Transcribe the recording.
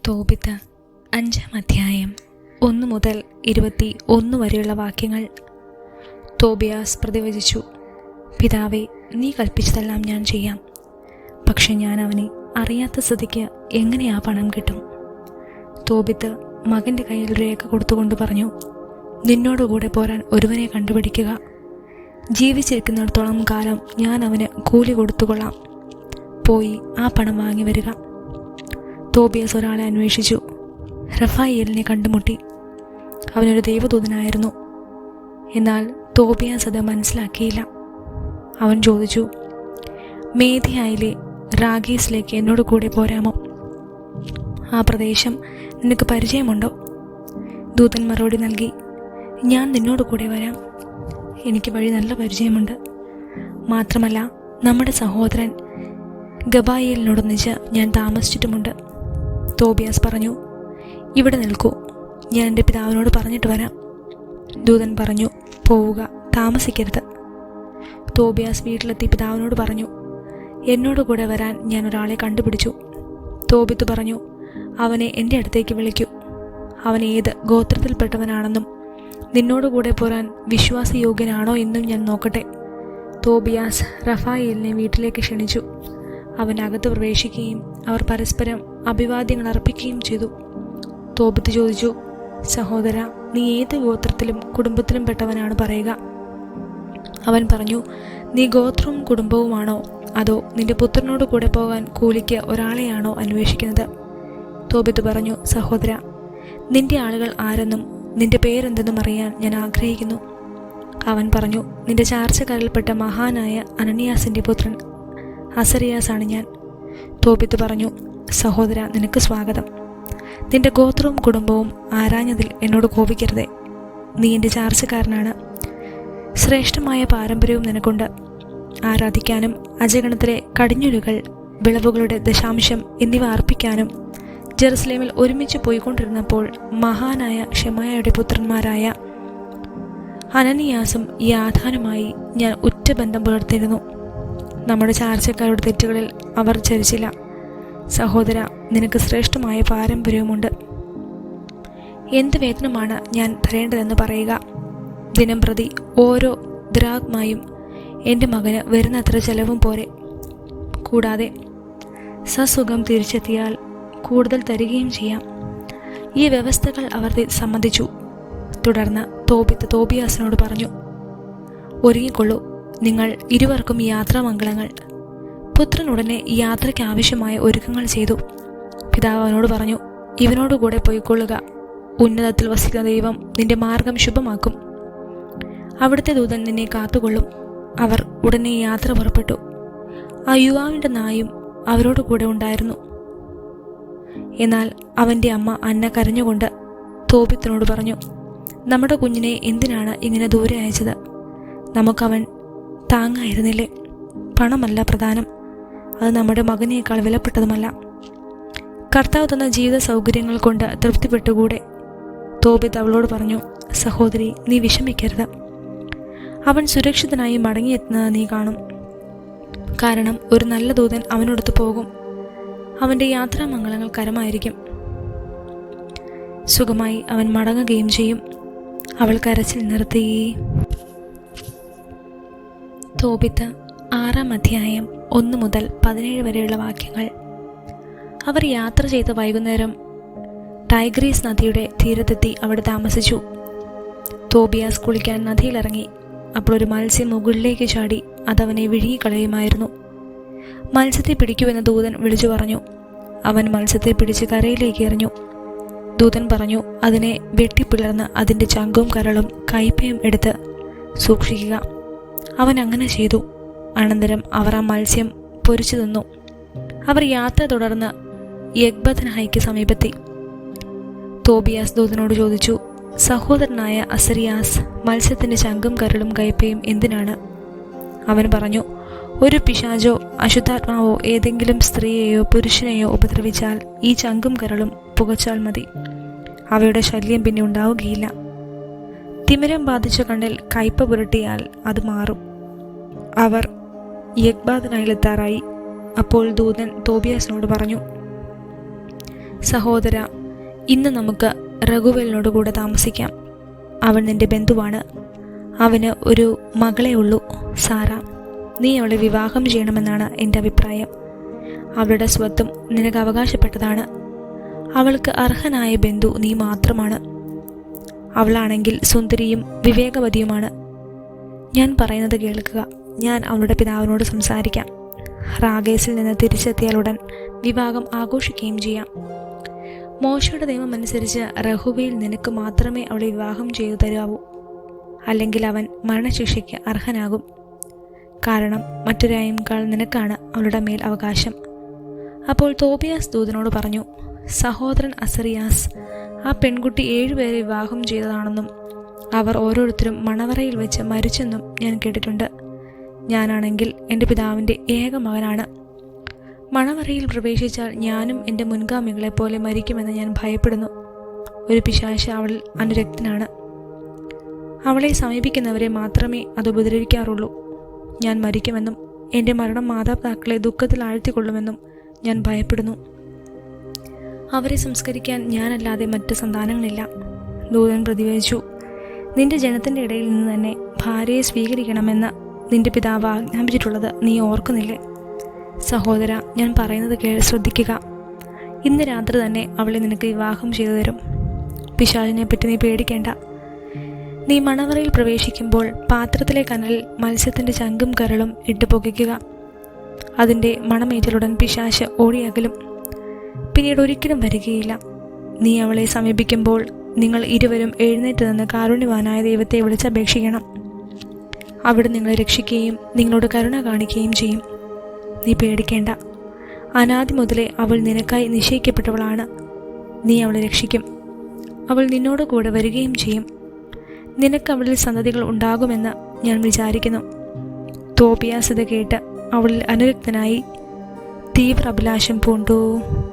തോബിത്ത് 5-ാം അധ്യായം 1 മുതൽ 21 വരെയുള്ള വാക്യങ്ങൾ. തോബിയാസ് പ്രതിവചിച്ചു, പിതാവേ, നീ കൽപ്പിച്ചതെല്ലാം ഞാൻ ചെയ്യാം. പക്ഷെ ഞാൻ അവനെ അറിയാത്ത സ്ഥിതിക്ക് എങ്ങനെ ആ പണം കിട്ടും? തോബിത്ത് മകൻ്റെ കയ്യിൽ രേഖ കൊടുത്തുകൊണ്ട് പറഞ്ഞു, നിന്നോടുകൂടെ പോരാൻ ഒരുവനെ കണ്ടുപിടിക്കുക. ജീവിച്ചിരിക്കുന്നിടത്തോളം കാലം ഞാൻ അവന് കൂലി കൊടുത്തുകൊള്ളാം. പോയി ആ പണം വാങ്ങി വരിക. തോബിയാസ് ഒരാളെ അന്വേഷിച്ചു. റഫായേലിനെ കണ്ടുമുട്ടി. അവനൊരു ദൈവദൂതനായിരുന്നു. എന്നാൽ തോബിയാസ് അത് മനസ്സിലാക്കിയില്ല. അവൻ ചോദിച്ചു, മേദിയായിലെ റാഗീസിലേക്ക് എന്നോട് കൂടെ പോരാമോ? ആ പ്രദേശം നിനക്ക് പരിചയമുണ്ടോ? ദൂതൻ മറുപടി നൽകി, ഞാൻ നിന്നോട് കൂടെ വരാം. എനിക്ക് വഴി നല്ല പരിചയമുണ്ട്. മാത്രമല്ല, നമ്മുടെ സഹോദരൻ ഗബായേലിനോടൊന്നിച്ച് ഞാൻ താമസിച്ചിട്ടുമുണ്ട്. തോബിയാസ് പറഞ്ഞു, ഇവിടെ നിൽക്കൂ, ഞാൻ എൻ്റെ പിതാവിനോട് പറഞ്ഞിട്ട് വരാം. ദൂതൻ പറഞ്ഞു, പോവുക, താമസിക്കരുത്. തോബിയാസ് വീട്ടിലെത്തി പിതാവിനോട് പറഞ്ഞു, എന്നോട് കൂടെ വരാൻ ഞാൻ ഒരാളെ കണ്ടുപിടിച്ചു. തോബിത്ത് പറഞ്ഞു, അവനെ എൻ്റെ അടുത്തേക്ക് വിളിക്കൂ. അവൻ ഏത് ഗോത്രത്തിൽപ്പെട്ടവനാണെന്നും നിന്നോടുകൂടെ പോരാൻ വിശ്വാസയോഗ്യനാണോ എന്നും ഞാൻ നോക്കട്ടെ. തോബിയാസ് റഫായേലിനെ വീട്ടിലേക്ക് ക്ഷണിച്ചു. അവൻ അകത്ത് പ്രവേശിക്കുകയും അവർ പരസ്പരം അഭിവാദ്യങ്ങൾ അർപ്പിക്കുകയും ചെയ്തു. തോബിത്ത് ചോദിച്ചു, സഹോദര, നീ ഏത് ഗോത്രത്തിലും കുടുംബത്തിലും പെട്ടവനാണ് പറയുക? അവൻ പറഞ്ഞു, നീ ഗോത്രവും കുടുംബവുമാണോ, അതോ നിന്റെ പുത്രനോട് കൂടെ പോകാൻ കൂലിക്ക് ഒരാളെയാണോ അന്വേഷിക്കുന്നത്? തോബിത്ത് പറഞ്ഞു, സഹോദര, നിന്റെ ആളുകൾ ആരെന്നും നിന്റെ പേരെന്തെന്നും അറിയാൻ ഞാൻ ആഗ്രഹിക്കുന്നു. അവൻ പറഞ്ഞു, നിന്റെ ചാർച്ചക്കാരിൽപ്പെട്ട മഹാനായ അനനിയാസിൻ്റെ പുത്രൻ അസരിയാസാണ് ഞാൻ. തോബിത്ത് പറഞ്ഞു, സഹോദര, നിനക്ക് സ്വാഗതം. നിന്റെ ഗോത്രവും കുടുംബവും ആരാഞ്ഞതിൽ എന്നോട് കോപിക്കരുതേ. നീ എൻ്റെ ചാർച്ചക്കാരനാണ്. ശ്രേഷ്ഠമായ പാരമ്പര്യവും നിനക്കുണ്ട്. ആരാധിക്കാനും അജഗണത്തിലെ കടിഞ്ഞുലുകൾ, വിളവുകളുടെ ദശാംശം എന്നിവ അർപ്പിക്കാനും ജെറുസലേമിൽ ഒരുമിച്ച് പോയിക്കൊണ്ടിരുന്നപ്പോൾ മഹാനായ ഷെമായയുടെ പുത്രന്മാരായ അനനിയാസും യാഥാനുമായി ഞാൻ ഉറ്റ ബന്ധം പുലർത്തിയിരുന്നു. നമ്മുടെ ചാർച്ചക്കാരുടെ തെറ്റുകളിൽ അവർ ചരിച്ചില്ല. സഹോദര, നിനക്ക് ശ്രേഷ്ഠമായ പാരമ്പര്യവുമുണ്ട്. എന്ത് വേതനമാണ് ഞാൻ തരേണ്ടതെന്ന് പറയുക. ദിനം പ്രതി ഓരോ ദ്രാഗ്മായും എൻ്റെ മകന് വരുന്നത്ര ചെലവും പോരെ. കൂടാതെ സസുഖം തിരിച്ചെത്തിയാൽ കൂടുതൽ തരികയും ചെയ്യാം. ഈ വ്യവസ്ഥകൾ അവർ സമ്മതിച്ചു. തുടർന്ന് തോബിത്ത് തോബിയാസിനോട് പറഞ്ഞു, ഒരുങ്ങിക്കൊള്ളൂ, നിങ്ങൾ ഇരുവർക്കും യാത്രാമംഗളങ്ങൾ. പുത്രൻ ഉടനെ യാത്രയ്ക്ക് ആവശ്യമായ ഒരുക്കങ്ങൾ ചെയ്തു. പിതാവ് അവനോട് പറഞ്ഞു, ഇവനോടുകൂടെ പോയിക്കൊള്ളുക. ഉന്നതത്തിൽ വസിക്കുന്ന ദൈവം നിന്റെ മാർഗം ശുഭമാക്കും. അവിടുത്തെ ദൂതൻ നിന്നെ കാത്തുകൊള്ളും. അവർ ഉടനെ യാത്ര പുറപ്പെട്ടു. ആ യുവാവിൻ്റെ നായും അവരോടുകൂടെ ഉണ്ടായിരുന്നു. എന്നാൽ അവൻ്റെ അമ്മ അന്ന കരഞ്ഞുകൊണ്ട് തോബിത്തിനോട് പറഞ്ഞു, നമ്മുടെ കുഞ്ഞിനെ എന്തിനാണ് ഇങ്ങനെ ദൂരെ അയച്ചത്? നമുക്കവൻ താങ്ങായിരുന്നില്ലേ? പണമല്ല പ്രധാനം, അത് നമ്മുടെ മകനേക്കാൾ വിലപ്പെട്ടതുമല്ല. കർത്താവ് തന്ന ജീവിത സൗകര്യങ്ങൾ കൊണ്ട് തൃപ്തിപ്പെട്ടുകൂടെ? തോബിത്ത് അവളോട് പറഞ്ഞു, സഹോദരി, നീ വിഷമിക്കരുത്. അവൻ സുരക്ഷിതനായി മടങ്ങിയെത്തുന്നത് നീ കാണും. കാരണം ഒരു നല്ല ദൂതൻ അവനോടൊത്ത് പോകും. അവൻ്റെ യാത്രാമംഗളങ്ങൾ കരമായിരിക്കും. സുഖമായി അവൻ മടങ്ങുകയും ചെയ്യും. അവൾ കരച്ചിൽ നിർത്തി. തോബിത്ത് 6-ാം അധ്യായം 1 മുതൽ 17 വരെയുള്ള വാക്യങ്ങൾ. അവർ യാത്ര ചെയ്ത വൈകുന്നേരം ടൈഗ്രീസ് നദിയുടെ തീരത്തെത്തി അവിടെ താമസിച്ചു. തോബിയാസ് കുളിക്കാൻ നദിയിലിറങ്ങി. അപ്പോൾ ഒരു മത്സ്യം മുകളിലേക്ക് ചാടി അതവനെ വിഴുങ്ങിക്കളയുമായിരുന്നു. മത്സ്യത്തെ പിടിക്കുമെന്ന് ദൂതൻ വിളിച്ചു പറഞ്ഞു. അവൻ മത്സ്യത്തെ പിടിച്ച് കരയിലേക്ക് എറിഞ്ഞു. ദൂതൻ പറഞ്ഞു, അതിനെ വെട്ടിപ്പിളർന്ന് അതിൻ്റെ ചങ്കും കരളും കൈപ്പയും എടുത്ത് സൂക്ഷിക്കുക. അവൻ അങ്ങനെ ചെയ്തു. അനന്തരം അവർ ആ മത്സ്യം പൊരിച്ചു തിന്നു. അവർ യാത്ര തുടർന്ന് യഗ്ബദ്നഹയ്ക്ക് സമീപത്തി. തോബിയാസ് ദൂതനോട് ചോദിച്ചു, സഹോദരനായ അസരിയാസ്, മത്സ്യത്തിൻ്റെ ചങ്കും കരളും കയ്പയും എന്തിനാണ്? അവൻ പറഞ്ഞു, ഒരു പിശാചോ അശുദ്ധാത്മാവോ ഏതെങ്കിലും സ്ത്രീയെയോ പുരുഷനെയോ ഉപദ്രവിച്ചാൽ ഈ ചങ്കും കരളും പുകച്ചാൽ മതി. അവയുടെ ശല്യം പിന്നെ ഉണ്ടാവുകയില്ല. തിമിരം ബാധിച്ച കണ്ണിൽ കയ്പ പുരട്ടിയാൽ അത് മാറും. അവർ യഗ്ബാദിനായിലെത്താറായി. അപ്പോൾ ദൂതൻ തോബിയാസിനോട് പറഞ്ഞു, സഹോദര, ഇന്ന് നമുക്ക് റഘുവേലിനോട് കൂടെ താമസിക്കാം. അവൻ നിന്റെ ബന്ധുവാണ്. അവന് ഒരു മകളെ ഉള്ളൂ, സാറ. നീ അവളെ വിവാഹം ചെയ്യണമെന്നാണ് എൻ്റെ അഭിപ്രായം. അവളുടെ സ്വത്തും നിനക്ക് അവകാശപ്പെട്ടതാണ്. അവൾക്ക് അർഹനായ ബന്ധു നീ മാത്രമാണ്. അവളാണെങ്കിൽ സുന്ദരിയും വിവേകവതിയുമാണ്. ഞാൻ പറയുന്നത് കേൾക്കുക. ഞാൻ അവളുടെ പിതാവിനോട് സംസാരിക്കാം. റാഗേസിൽ നിന്ന് തിരിച്ചെത്തിയാലുടൻ വിവാഹം ആഘോഷിക്കുകയും ചെയ്യാം. മോശയുടെ നിയമം അനുസരിച്ച് റഘുവേൽ നിനക്ക് മാത്രമേ അവളെ വിവാഹം ചെയ്തു തരാവൂ. അല്ലെങ്കിൽ അവൻ മരണശിക്ഷയ്ക്ക് അർഹനാകും. കാരണം മറ്റൊരായേക്കാൾ നിനക്കാണ് അവളുടെ മേൽ അവകാശം. അപ്പോൾ തോബിയാസ് ദൂതനോട് പറഞ്ഞു, സഹോദരൻ അസറിയാസ്, ആ പെൺകുട്ടി 7 പേരെ വിവാഹം ചെയ്തതാണെന്നും അവർ ഓരോരുത്തരും മണവറയിൽ വെച്ച് മരിച്ചെന്നും ഞാൻ കേട്ടിട്ടുണ്ട്. ഞാനാണെങ്കിൽ എൻ്റെ പിതാവിൻ്റെ ഏക മകനാണ്. മണവറയിൽ പ്രവേശിച്ചാൽ ഞാനും എൻ്റെ മുൻഗാമികളെപ്പോലെ മരിക്കുമെന്ന് ഞാൻ ഭയപ്പെടുന്നു. ഒരു പിശാച് അവളിൽ അനുരക്തനാണ്. അവളെ സമീപിക്കുന്നവരെ മാത്രമേ അത് ഉപദ്രവിക്കാറുള്ളൂ. ഞാൻ മരിക്കുമെന്നും എൻ്റെ മരണം മാതാപിതാക്കളെ ദുഃഖത്തിൽ ആഴ്ത്തിക്കൊള്ളുമെന്നും ഞാൻ ഭയപ്പെടുന്നു. അവരെ സംസ്കരിക്കാൻ ഞാനല്ലാതെ മറ്റ് സന്താനങ്ങളില്ല. ദൂതൻ പ്രതിവചിച്ചു, നിന്റെ ജനത്തിൻ്റെ ഇടയിൽ നിന്ന് തന്നെ ഭാര്യയെ സ്വീകരിക്കണമെന്ന് നിന്റെ പിതാവ് ആജ്ഞാപിച്ചിട്ടുള്ളത് നീ ഓർക്കുന്നില്ലേ? സഹോദര, ഞാൻ പറയുന്നത് ശ്രദ്ധിക്കുക. ഇന്ന് രാത്രി തന്നെ അവളെ നിനക്ക് വിവാഹം ചെയ്തു തരും. പിശാചിനെ പറ്റി നീ പേടിക്കേണ്ട. നീ മണവറയിൽ പ്രവേശിക്കുമ്പോൾ പാത്രത്തിലെ കനലിൽ മത്സ്യത്തിൻ്റെ ചങ്കും കരളും ഇട്ട് പുകയ്ക്കുക. അതിൻ്റെ മണമേറ്റലുടൻ പിശാച് ഓടിയകലും, പിന്നീട് ഒരിക്കലും വരികയില്ല. നീ അവളെ സമീപിക്കുമ്പോൾ നിങ്ങൾ ഇരുവരും എഴുന്നേറ്റ് നിന്ന് കാരുണ്യവാനായ ദൈവത്തെ വിളിച്ചപേക്ഷിക്കണം. അവിടെ നിങ്ങളെ രക്ഷിക്കുകയും നിങ്ങളോട് കരുണ കാണിക്കുകയും ചെയ്യും. നീ പേടിക്കേണ്ട. അനാദി മുതലേ അവൾ നിനക്കായി നിശ്ചയിക്കപ്പെട്ടവളാണ്. നീ അവളെ രക്ഷിക്കും. അവൾ നിന്നോട് കൂടെ വരികയും ചെയ്യും. നിനക്ക് അവളിൽ സന്തതികൾ ഉണ്ടാകുമെന്ന് ഞാൻ വിചാരിക്കുന്നു. തോബിയാസ് ഇത് കേട്ട് അവളിൽ അനുരക്തനായി തീവ്ര അഭിലാഷം പൂണ്ടു.